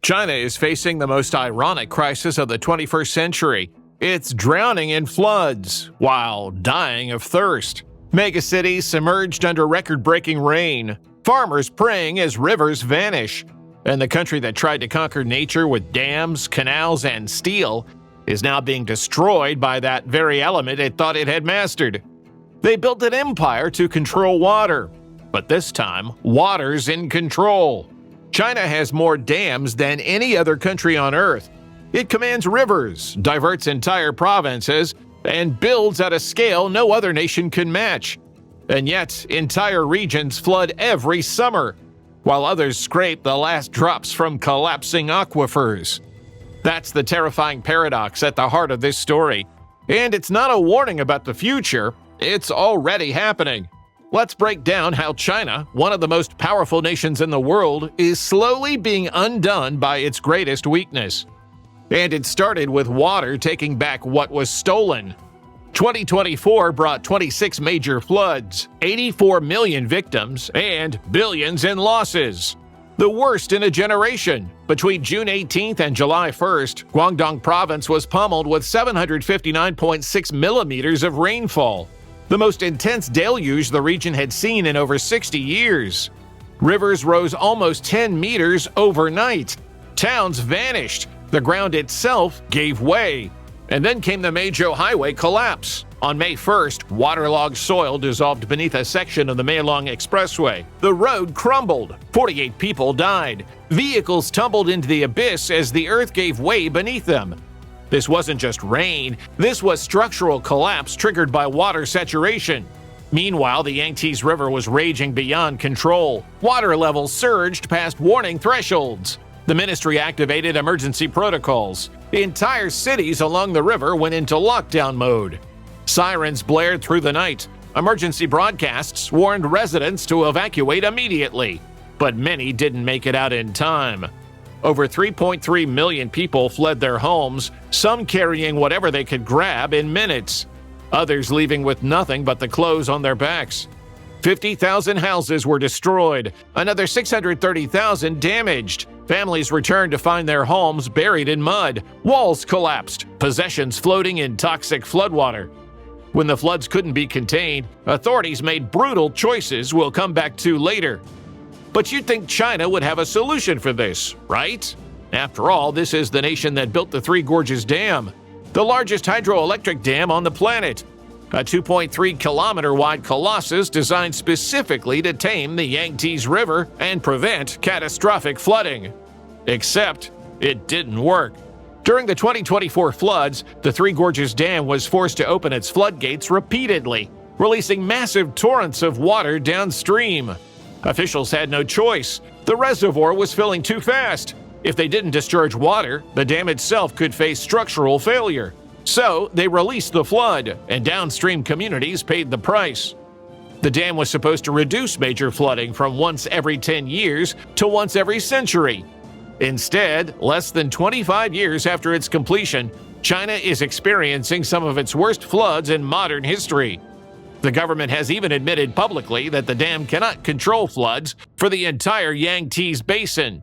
China is facing the most ironic crisis of the 21st century. It's drowning in floods while dying of thirst. Megacities submerged under record-breaking rain. Farmers praying as rivers vanish. And the country that tried to conquer nature with dams, canals, and steel is now being destroyed by that very element it thought it had mastered. They built an empire to control water. But this time, water's in control. China has more dams than any other country on Earth. It commands rivers, diverts entire provinces, and builds at a scale no other nation can match. And yet, entire regions flood every summer, while others scrape the last drops from collapsing aquifers. That's the terrifying paradox at the heart of this story. And it's not a warning about the future, it's already happening. Let's break down how China, one of the most powerful nations in the world, is slowly being undone by its greatest weakness. And it started with water taking back what was stolen. 2024 brought 26 major floods, 84 million victims, and billions in losses. The worst in a generation. Between June 18th and July 1st, Guangdong Province was pummeled with 759.6 millimeters of rainfall, the most intense deluge the region had seen in over 60 years. Rivers rose almost 10 meters overnight. Towns vanished. The ground itself gave way. And then came the Meizhou Highway collapse. On May 1st, waterlogged soil dissolved beneath a section of the Meilong Expressway. The road crumbled. 48 people died. Vehicles tumbled into the abyss as the earth gave way beneath them. This wasn't just rain, this was structural collapse triggered by water saturation. Meanwhile, the Yangtze River was raging beyond control. Water levels surged past warning thresholds. The ministry activated emergency protocols. Entire cities along the river went into lockdown mode. Sirens blared through the night. Emergency broadcasts warned residents to evacuate immediately. But many didn't make it out in time. Over 3.3 million people fled their homes, some carrying whatever they could grab in minutes. Others leaving with nothing but the clothes on their backs. 50,000 houses were destroyed, another 630,000 damaged. Families returned to find their homes buried in mud, walls collapsed, possessions floating in toxic floodwater. When the floods couldn't be contained, authorities made brutal choices we'll come back to later. But you'd think China would have a solution for this, right? After all, this is the nation that built the Three Gorges Dam, the largest hydroelectric dam on the planet. A 2.3-kilometer-wide colossus designed specifically to tame the Yangtze River and prevent catastrophic flooding. Except, it didn't work. During the 2024 floods, the Three Gorges Dam was forced to open its floodgates repeatedly, releasing massive torrents of water downstream. Officials had no choice. The reservoir was filling too fast. If they didn't discharge water, the dam itself could face structural failure. So they released the flood, and downstream communities paid the price. The dam was supposed to reduce major flooding from once every 10 years to once every century. Instead, less than 25 years after its completion, China is experiencing some of its worst floods in modern history. The government has even admitted publicly that the dam cannot control floods for the entire Yangtze Basin.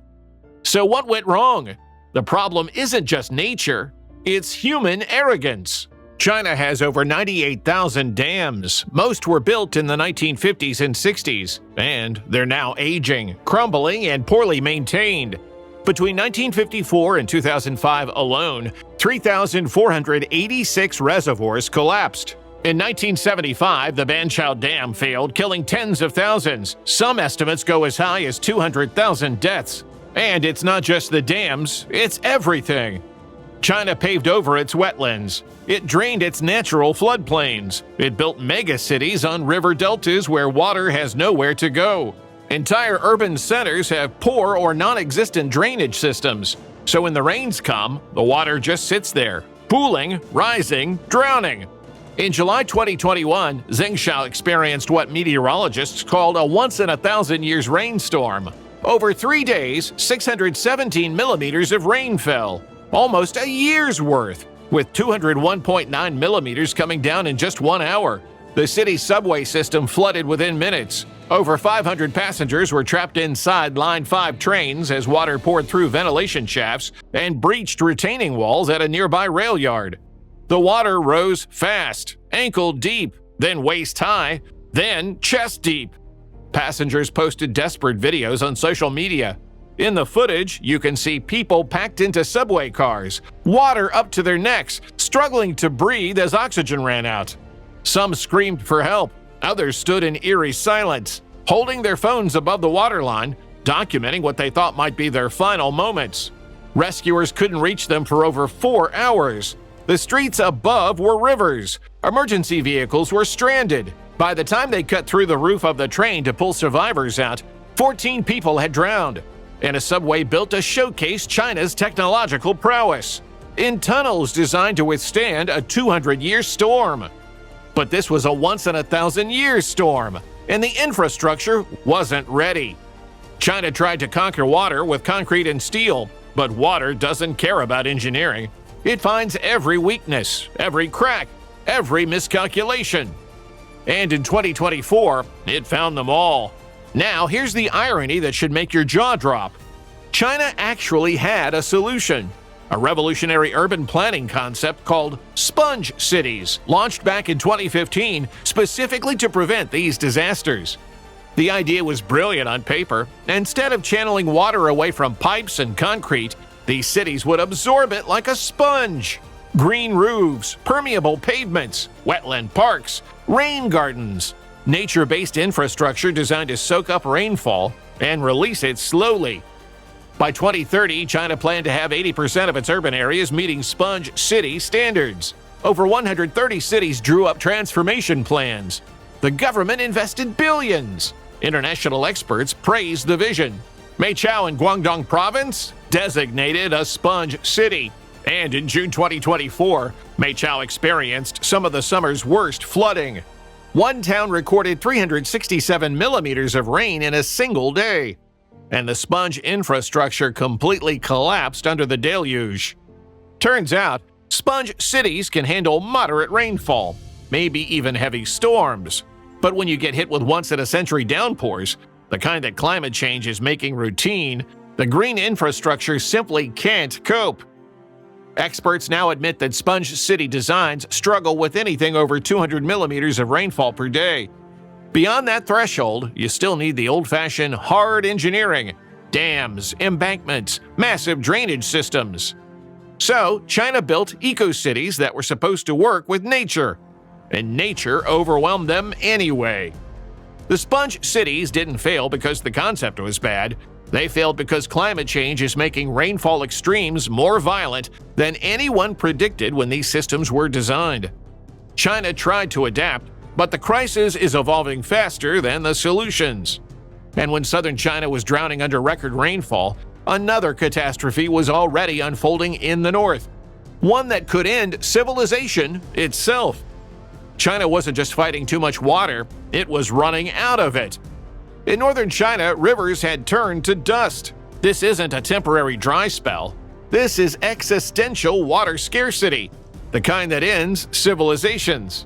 So what went wrong? The problem isn't just nature, it's human arrogance. China has over 98,000 dams. Most were built in the 1950s and 60s, and they're now aging, crumbling, and poorly maintained. Between 1954 and 2005 alone, 3,486 reservoirs collapsed. In 1975, the Banqiao Dam failed, killing tens of thousands. Some estimates go as high as 200,000 deaths. And it's not just the dams, it's everything. China paved over its wetlands. It drained its natural floodplains. It built megacities on river deltas where water has nowhere to go. Entire urban centers have poor or non-existent drainage systems. So when the rains come, the water just sits there, pooling, rising, drowning. In July 2021, Zhengzhou experienced what meteorologists called a once-in-a-thousand-years rainstorm. Over 3 days, 617 millimeters of rain fell, almost a year's worth, with 201.9 millimeters coming down in just 1 hour. The city's subway system flooded within minutes. Over 500 passengers were trapped inside Line 5 trains as water poured through ventilation shafts and breached retaining walls at a nearby rail yard. The water rose fast, ankle deep, then waist high, then chest deep. Passengers posted desperate videos on social media. In the footage, you can see people packed into subway cars, water up to their necks, struggling to breathe as oxygen ran out. Some screamed for help. Others stood in eerie silence, holding their phones above the waterline, documenting what they thought might be their final moments. Rescuers couldn't reach them for over 4 hours. The streets above were rivers. Emergency vehicles were stranded. By the time they cut through the roof of the train to pull survivors out, 14 people had drowned. And a subway built to showcase China's technological prowess in tunnels designed to withstand a 200-year storm. But this was a once-in-a-thousand-year storm, and the infrastructure wasn't ready. China tried to conquer water with concrete and steel, but water doesn't care about engineering. It finds every weakness, every crack, every miscalculation. And in 2024, it found them all. Now, here's the irony that should make your jaw drop. China actually had a solution. A revolutionary urban planning concept called sponge cities, launched back in 2015 specifically to prevent these disasters. The idea was brilliant on paper. Instead of channeling water away from pipes and concrete, these cities would absorb it like a sponge. Green roofs, permeable pavements, wetland parks, rain gardens, nature-based infrastructure designed to soak up rainfall and release it slowly. By 2030, China planned to have 80% of its urban areas meeting sponge city standards. Over 130 cities drew up transformation plans. The government invested billions. International experts praised the vision. Meichao in Guangdong Province designated a sponge city. And in June 2024, Meichao experienced some of the summer's worst flooding. One town recorded 367 millimeters of rain in a single day. And the sponge infrastructure completely collapsed under the deluge. Turns out, sponge cities can handle moderate rainfall, maybe even heavy storms. But when you get hit with once-in-a-century downpours, the kind that climate change is making routine, the green infrastructure simply can't cope. Experts now admit that sponge city designs struggle with anything over 200 millimeters of rainfall per day. Beyond that threshold, you still need the old-fashioned hard engineering: dams, embankments, massive drainage systems. So, China built eco-cities that were supposed to work with nature, and nature overwhelmed them anyway. The sponge cities didn't fail because the concept was bad. They failed because climate change is making rainfall extremes more violent than anyone predicted when these systems were designed. China tried to adapt, but the crisis is evolving faster than the solutions. And when southern China was drowning under record rainfall, another catastrophe was already unfolding in the north, one that could end civilization itself. China wasn't just fighting too much water, it was running out of it. In northern China, rivers had turned to dust. This isn't a temporary dry spell. This is existential water scarcity, the kind that ends civilizations.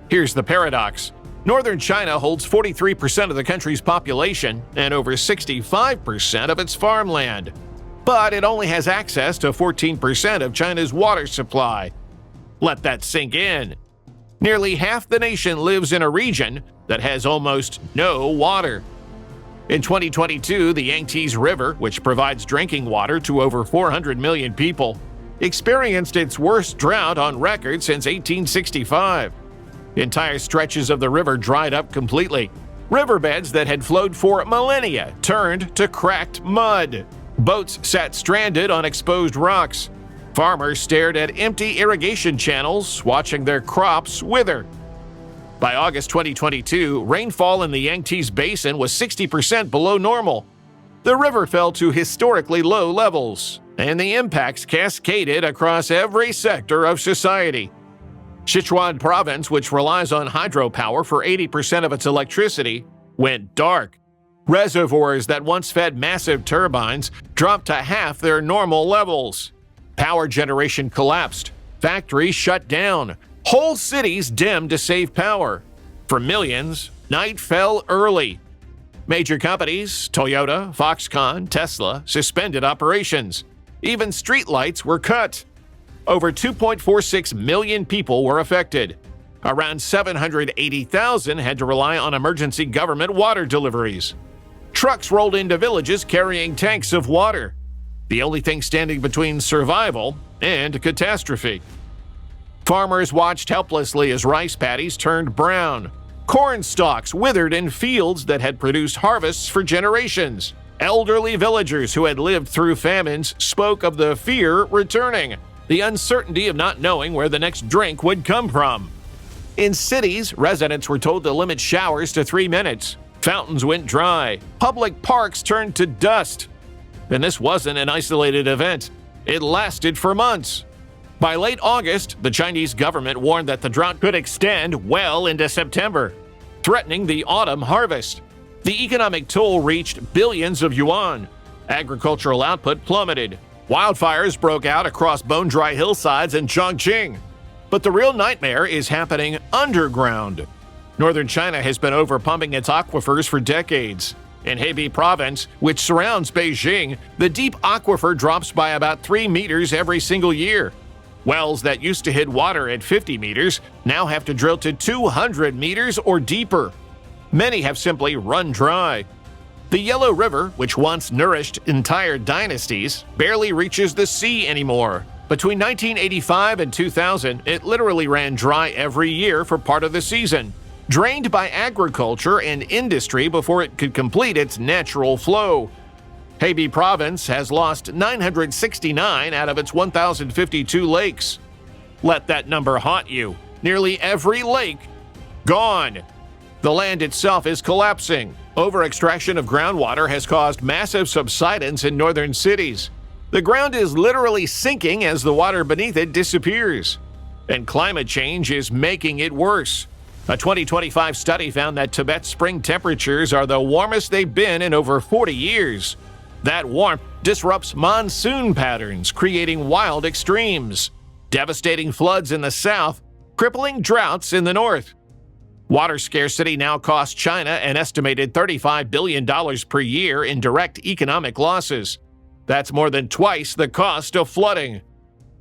Here's the paradox. Northern China holds 43% of the country's population and over 65% of its farmland. But it only has access to 14% of China's water supply. Let that sink in. Nearly half the nation lives in a region that has almost no water. In 2022, the Yangtze River, which provides drinking water to over 400 million people, experienced its worst drought on record since 1865. Entire stretches of the river dried up completely. Riverbeds that had flowed for millennia turned to cracked mud. Boats sat stranded on exposed rocks. Farmers stared at empty irrigation channels, watching their crops wither. By August 2022, rainfall in the Yangtze Basin was 60% below normal. The river fell to historically low levels, and the impacts cascaded across every sector of society. Sichuan Province, which relies on hydropower for 80% of its electricity, went dark. Reservoirs that once fed massive turbines dropped to half their normal levels. Power generation collapsed. Factories shut down. Whole cities dimmed to save power. For millions, night fell early. Major companies, Toyota, Foxconn, Tesla, suspended operations. Even streetlights were cut. Over 2.46 million people were affected. Around 780,000 had to rely on emergency government water deliveries. Trucks rolled into villages carrying tanks of water. The only thing standing between survival and catastrophe. Farmers watched helplessly as rice paddies turned brown. Corn stalks withered in fields that had produced harvests for generations. Elderly villagers who had lived through famines spoke of the fear returning, the uncertainty of not knowing where the next drink would come from. In cities, residents were told to limit showers to 3 minutes. Fountains went dry. Public parks turned to dust. And this wasn't an isolated event. It lasted for months. By late August, the Chinese government warned that the drought could extend well into September, threatening the autumn harvest. The economic toll reached billions of yuan. Agricultural output plummeted. Wildfires broke out across bone-dry hillsides in Chongqing. But the real nightmare is happening underground. Northern China has been overpumping its aquifers for decades. In Hebei province, which surrounds Beijing, the deep aquifer drops by about 3 meters every single year. Wells that used to hit water at 50 meters now have to drill to 200 meters or deeper. Many have simply run dry. The Yellow River, which once nourished entire dynasties, barely reaches the sea anymore. Between 1985 and 2000, it literally ran dry every year for part of the season, drained by agriculture and industry before it could complete its natural flow. Hebei province has lost 969 out of its 1,052 lakes. Let that number haunt you. Nearly every lake gone. The land itself is collapsing. Over-extraction of groundwater has caused massive subsidence in northern cities. The ground is literally sinking as the water beneath it disappears. And climate change is making it worse. A 2025 study found that Tibet's spring temperatures are the warmest they've been in over 40 years. That warmth disrupts monsoon patterns, creating wild extremes, devastating floods in the south, crippling droughts in the north. Water scarcity now costs China an estimated $35 billion per year in direct economic losses. That's more than twice the cost of flooding.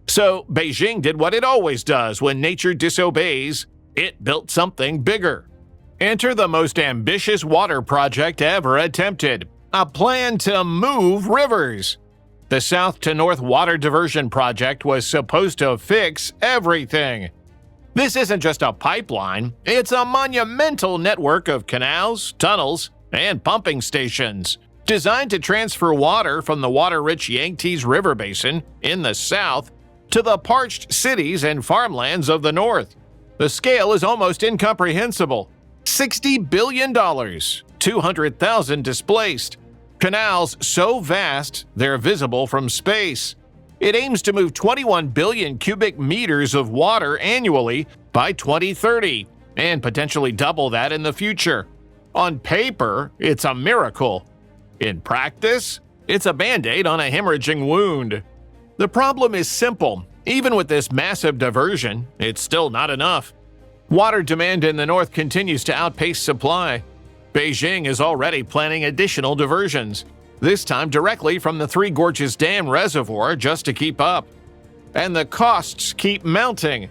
So Beijing did what it always does when nature disobeys. It built something bigger. Enter the most ambitious water project ever attempted. A plan to move rivers. The South to North Water Diversion Project was supposed to fix everything. This isn't just a pipeline, it's a monumental network of canals, tunnels, and pumping stations designed to transfer water from the water-rich Yangtze River Basin in the south to the parched cities and farmlands of the north. The scale is almost incomprehensible. $60 billion, 200,000 displaced. Canals so vast, they're visible from space. It aims to move 21 billion cubic meters of water annually by 2030, and potentially double that in the future. On paper, it's a miracle. In practice, it's a band-aid on a hemorrhaging wound. The problem is simple. Even with this massive diversion, it's still not enough. Water demand in the north continues to outpace supply. Beijing is already planning additional diversions, this time directly from the Three Gorges Dam reservoir just to keep up. And the costs keep mounting.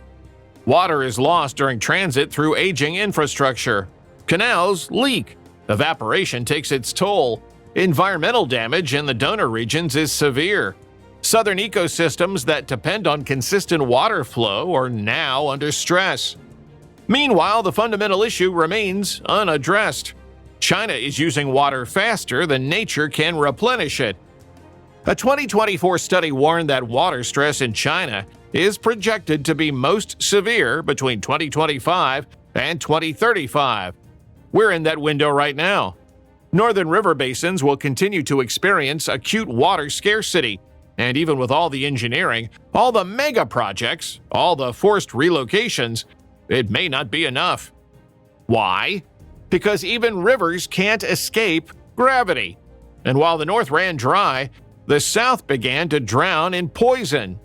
Water is lost during transit through aging infrastructure. Canals leak. Evaporation takes its toll. Environmental damage in the donor regions is severe. Southern ecosystems that depend on consistent water flow are now under stress. Meanwhile, the fundamental issue remains unaddressed. China is using water faster than nature can replenish it. A 2024 study warned that water stress in China is projected to be most severe between 2025 and 2035. We're in that window right now. Northern river basins will continue to experience acute water scarcity, and even with all the engineering, all the mega projects, all the forced relocations, it may not be enough. Why? Because even rivers can't escape gravity. And while the north ran dry, the south began to drown in poison.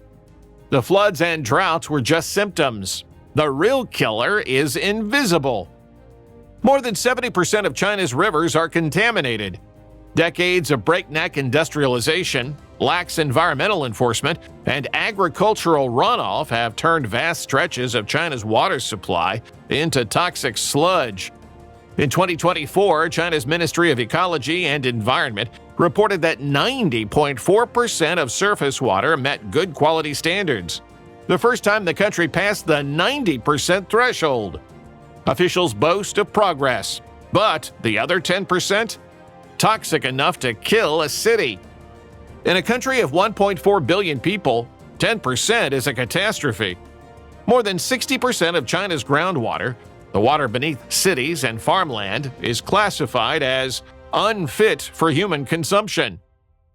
The floods and droughts were just symptoms. The real killer is invisible. More than 70% of China's rivers are contaminated. Decades of breakneck industrialization, lax environmental enforcement, and agricultural runoff have turned vast stretches of China's water supply into toxic sludge. In 2024, China's Ministry of Ecology and Environment reported that 90.4% of surface water met good quality standards, the first time the country passed the 90% threshold. Officials boast of progress, but the other 10%? Toxic enough to kill a city. In a country of 1.4 billion people, 10% is a catastrophe. More than 60% of China's groundwater, the water beneath cities and farmland, is classified as unfit for human consumption.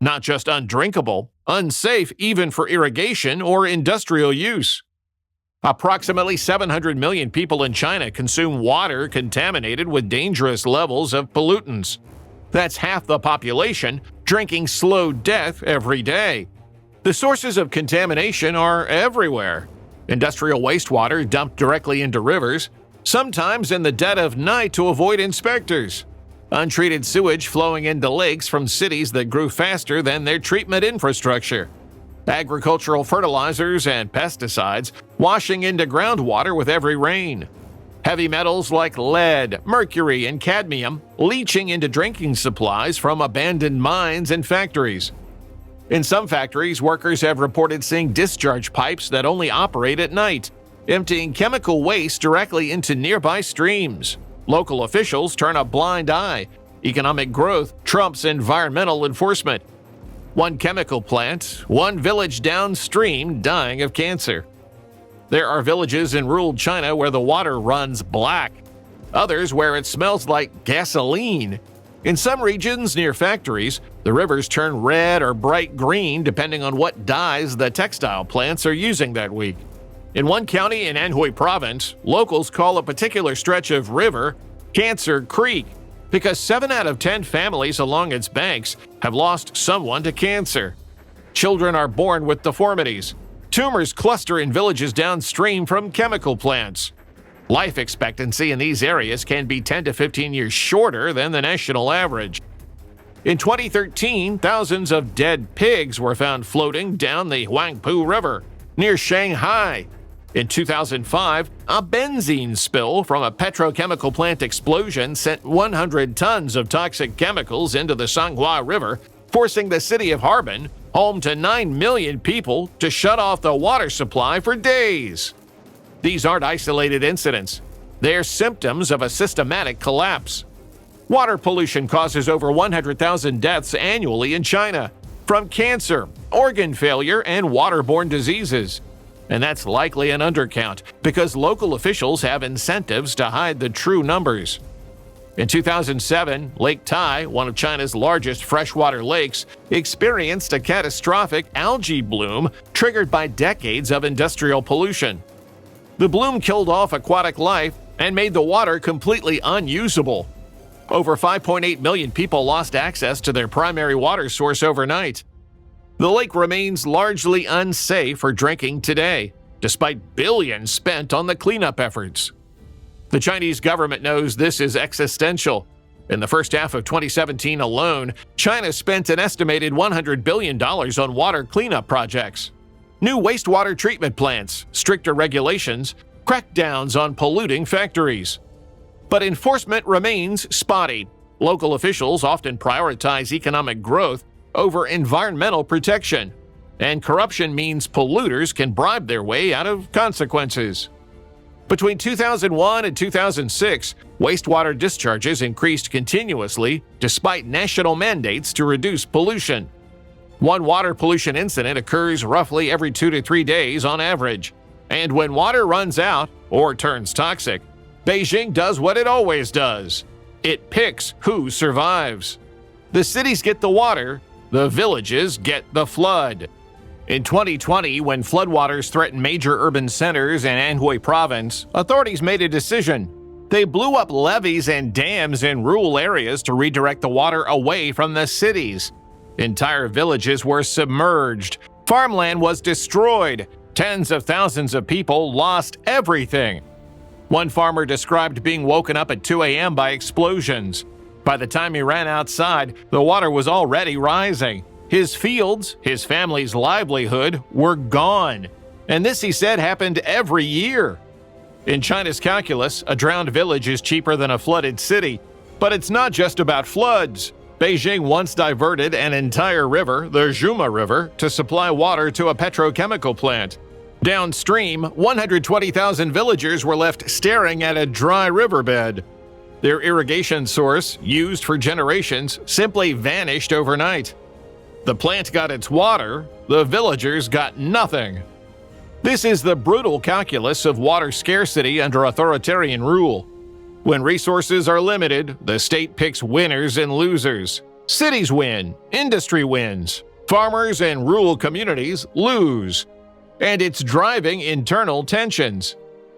Not just undrinkable, unsafe even for irrigation or industrial use. Approximately 700 million people in China consume water contaminated with dangerous levels of pollutants. That's half the population drinking slow death every day. The sources of contamination are everywhere. Industrial wastewater dumped directly into rivers, sometimes in the dead of night to avoid inspectors. Untreated sewage flowing into lakes from cities that grew faster than their treatment infrastructure. Agricultural fertilizers and pesticides washing into groundwater with every rain. Heavy metals like lead, mercury, and cadmium leaching into drinking supplies from abandoned mines and factories. In some factories, workers have reported seeing discharge pipes that only operate at night, emptying chemical waste directly into nearby streams. Local officials turn a blind eye. Economic growth trumps environmental enforcement. One chemical plant, one village downstream dying of cancer. There are villages in rural China where the water runs black, others where it smells like gasoline. In some regions near factories, the rivers turn red or bright green depending on what dyes the textile plants are using that week. In one county in Anhui Province, locals call a particular stretch of river Cancer Creek because 7 out of 10 families along its banks have lost someone to cancer. Children are born with deformities. Tumors cluster in villages downstream from chemical plants. Life expectancy in these areas can be 10 to 15 years shorter than the national average. In 2013, thousands of dead pigs were found floating down the Huangpu River near Shanghai. In 2005, a benzene spill from a petrochemical plant explosion sent 100 tons of toxic chemicals into the Songhua River, forcing the city of Harbin, home to 9 million people, to shut off the water supply for days. These aren't isolated incidents. They're symptoms of a systematic collapse. Water pollution causes over 100,000 deaths annually in China, from cancer, organ failure, and waterborne diseases. And that's likely an undercount because local officials have incentives to hide the true numbers. In 2007, Lake Tai, one of China's largest freshwater lakes, experienced a catastrophic algae bloom triggered by decades of industrial pollution. The bloom killed off aquatic life and made the water completely unusable. Over 5.8 million people lost access to their primary water source overnight. The lake remains largely unsafe for drinking today, despite billions spent on the cleanup efforts. The Chinese government knows this is existential. In the first half of 2017 alone, China spent an estimated $100 billion on water cleanup projects. New wastewater treatment plants, stricter regulations, crackdowns on polluting factories. But enforcement remains spotty. Local officials often prioritize economic growth over environmental protection, and corruption means polluters can bribe their way out of consequences. Between 2001 and 2006, wastewater discharges increased continuously despite national mandates to reduce pollution. One water pollution incident occurs roughly every 2 to 3 days on average. And when water runs out or turns toxic, Beijing does what it always does. It picks who survives. The cities get the water, the villages get the flood. In 2020, when floodwaters threatened major urban centers in Anhui Province, authorities made a decision. They blew up levees and dams in rural areas to redirect the water away from the cities. Entire villages were submerged. Farmland was destroyed. Tens of thousands of people lost everything. One farmer described being woken up at 2 a.m. by explosions. By the time he ran outside, the water was already rising. His fields, his family's livelihood, were gone. And this, he said, happened every year. In China's calculus, a drowned village is cheaper than a flooded city. But it's not just about floods. Beijing once diverted an entire river, the Zhuma River, to supply water to a petrochemical plant. Downstream, 120,000 villagers were left staring at a dry riverbed. Their irrigation source, used for generations, simply vanished overnight. The plant got its water, the villagers got nothing. This is the brutal calculus of water scarcity under authoritarian rule. When resources are limited, the state picks winners and losers. Cities win, industry wins, farmers and rural communities lose. And it's driving internal tensions.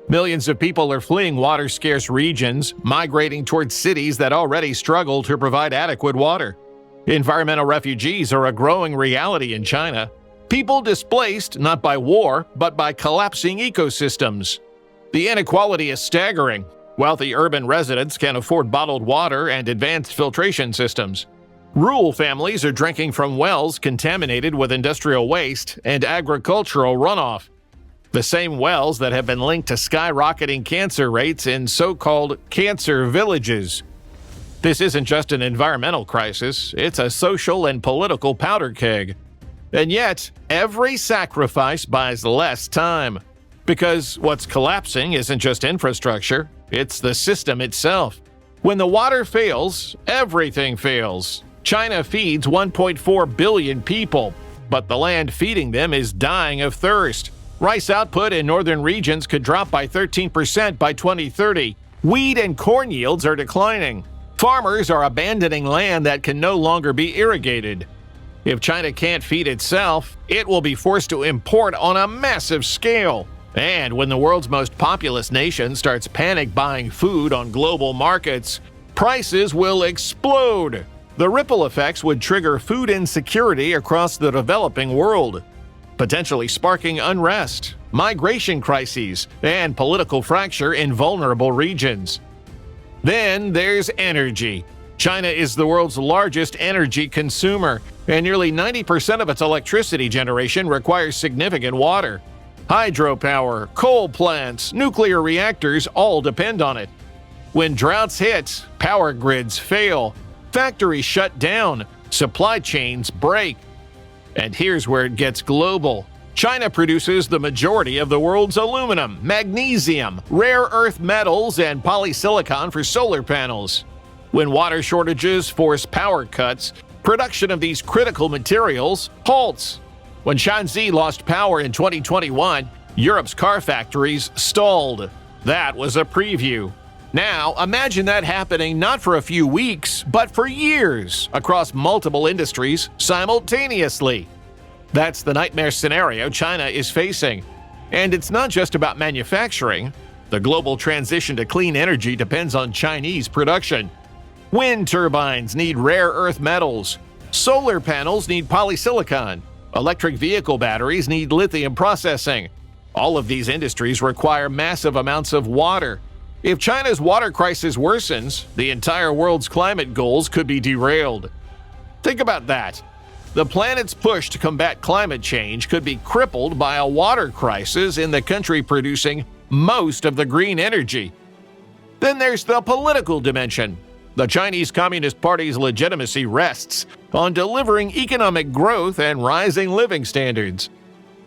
Millions of people are fleeing water-scarce regions, migrating towards cities that already struggle to provide adequate water. Environmental refugees are a growing reality in China. People displaced not by war, but by collapsing ecosystems. The inequality is staggering. Wealthy urban residents can afford bottled water and advanced filtration systems. Rural families are drinking from wells contaminated with industrial waste and agricultural runoff. The same wells that have been linked to skyrocketing cancer rates in so-called cancer villages. This isn't just an environmental crisis, it's a social and political powder keg. And yet, every sacrifice buys less time. Because what's collapsing isn't just infrastructure, it's the system itself. When the water fails, everything fails. China feeds 1.4 billion people, but the land feeding them is dying of thirst. Rice output in northern regions could drop by 13% by 2030. Wheat and corn yields are declining. Farmers are abandoning land that can no longer be irrigated. If China can't feed itself, it will be forced to import on a massive scale. And when the world's most populous nation starts panic buying food on global markets, prices will explode. The ripple effects would trigger food insecurity across the developing world, potentially sparking unrest, migration crises, and political fracture in vulnerable regions. Then there's energy. China is the world's largest energy consumer, and nearly 90% of its electricity generation requires significant water. Hydropower, coal plants, nuclear reactors all depend on it. When droughts hit, power grids fail, factories shut down, supply chains break. And here's where it gets global. China produces the majority of the world's aluminum, magnesium, rare earth metals, and polysilicon for solar panels. When water shortages force power cuts, production of these critical materials halts. When Shanxi lost power in 2021, Europe's car factories stalled. That was a preview. Now, imagine that happening not for a few weeks, but for years, across multiple industries simultaneously. That's the nightmare scenario China is facing. And it's not just about manufacturing. The global transition to clean energy depends on Chinese production. Wind turbines need rare earth metals. Solar panels need polysilicon. Electric vehicle batteries need lithium processing. All of these industries require massive amounts of water. If China's water crisis worsens, the entire world's climate goals could be derailed. Think about that. The planet's push to combat climate change could be crippled by a water crisis in the country producing most of the green energy. Then there's the political dimension. The Chinese Communist Party's legitimacy rests on delivering economic growth and rising living standards.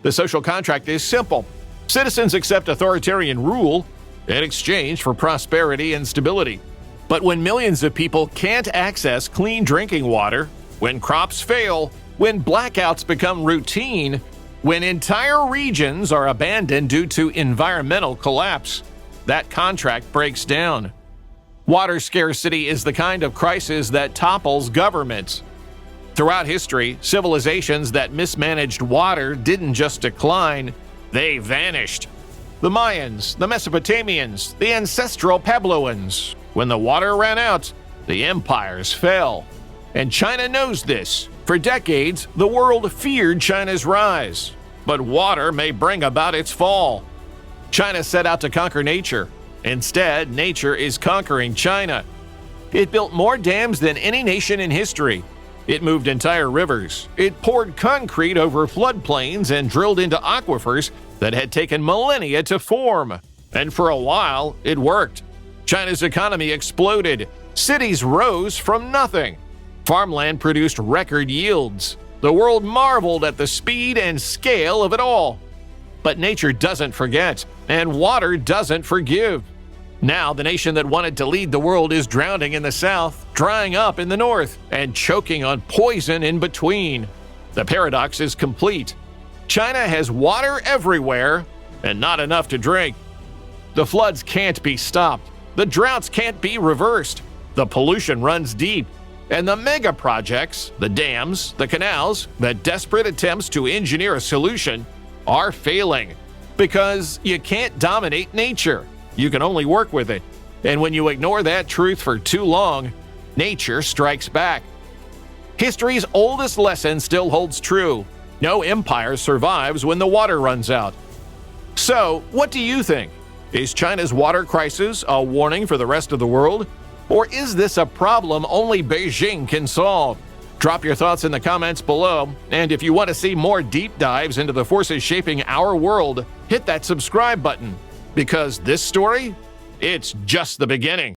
The social contract is simple. Citizens accept authoritarian rule in exchange for prosperity and stability. But when millions of people can't access clean drinking water, when crops fail, when blackouts become routine, when entire regions are abandoned due to environmental collapse, that contract breaks down. Water scarcity is the kind of crisis that topples governments. Throughout history, civilizations that mismanaged water didn't just decline, they vanished. The Mayans, the Mesopotamians, the ancestral Puebloans. When the water ran out, the empires fell. And China knows this. For decades, the world feared China's rise. But water may bring about its fall. China set out to conquer nature. Instead, nature is conquering China. It built more dams than any nation in history. It moved entire rivers. It poured concrete over floodplains and drilled into aquifers that had taken millennia to form. And for a while, it worked. China's economy exploded. Cities rose from nothing. Farmland produced record yields. The world marveled at the speed and scale of it all. But nature doesn't forget, and water doesn't forgive. Now, the nation that wanted to lead the world is drowning in the south, drying up in the north, and choking on poison in between. The paradox is complete. China has water everywhere, and not enough to drink. The floods can't be stopped. The droughts can't be reversed. The pollution runs deep. And the mega projects, the dams, the canals, the desperate attempts to engineer a solution are failing. Because you can't dominate nature. You can only work with it. And when you ignore that truth for too long, nature strikes back. History's oldest lesson still holds true. No empire survives when the water runs out. So, what do you think? Is China's water crisis a warning for the rest of the world? Or is this a problem only Beijing can solve? Drop your thoughts in the comments below, and if you want to see more deep dives into the forces shaping our world, hit that subscribe button. Because this story, it's just the beginning.